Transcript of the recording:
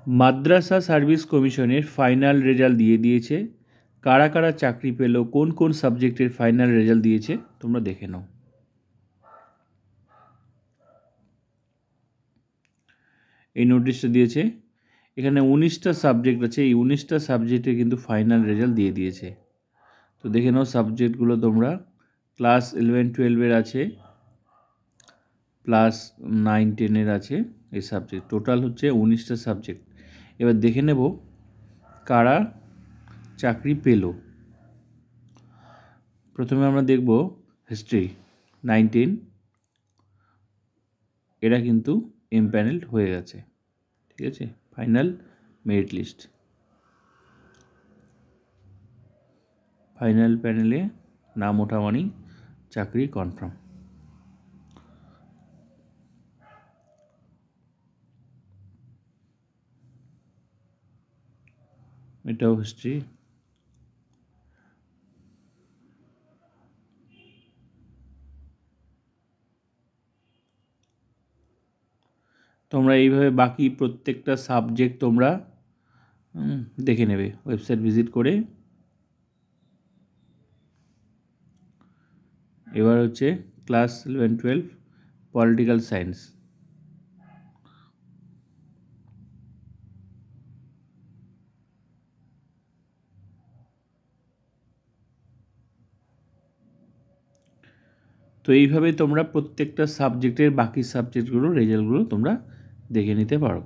মাদ্রাসা service কমিশনের final result দিয়ে দিয়েছে। কারা কারা চাকরি পেল, কোন কোন সাবজেক্টের ফাইনাল রেজাল্ট দিয়েছে তোমরা দেখে নাও। এই নোটিশটা দিয়েছে, এখানে 19টা সাবজেক্ট আছে, এই 19টা সাবজেক্টে কিন্তু ফাইনাল রেজাল্ট দিয়ে দিয়েছে। তো দেখে নাও সাবজেক্টগুলো তোমরা। ক্লাস 11-12 আছে, প্লাস 9-10 আছে এই সাবজেক্ট, টোটাল হচ্ছে 19টা সাবজেক্ট। এবার দেখে নেব কারা চাকরি পেল। প্রথমে আমরা দেখব হিস্ট্রি 9-10, এরা কিন্তু এমপ্যানেলড হয়ে গেছে, ঠিক আছে, ফাইনাল মেরিট লিস্ট, ফাইনাল প্যানেলে নাম ওঠা মানে চাকরি কনফার্ম। এটাও হিস্ট্রি। তোমরা এইভাবে বাকি প্রত্যেকটা সাবজেক্ট তোমরা দেখে নেবে ওয়েবসাইট ভিজিট করে। এবার হচ্ছে ক্লাস 11-12 পলিটিক্যাল সায়েন্স। তো এইভাবে তোমরা প্রত্যেকটা সাবজেক্টের বাকি সাবজেক্টগুলো রেজাল্টগুলো তোমরা দেখে নিতে পারো।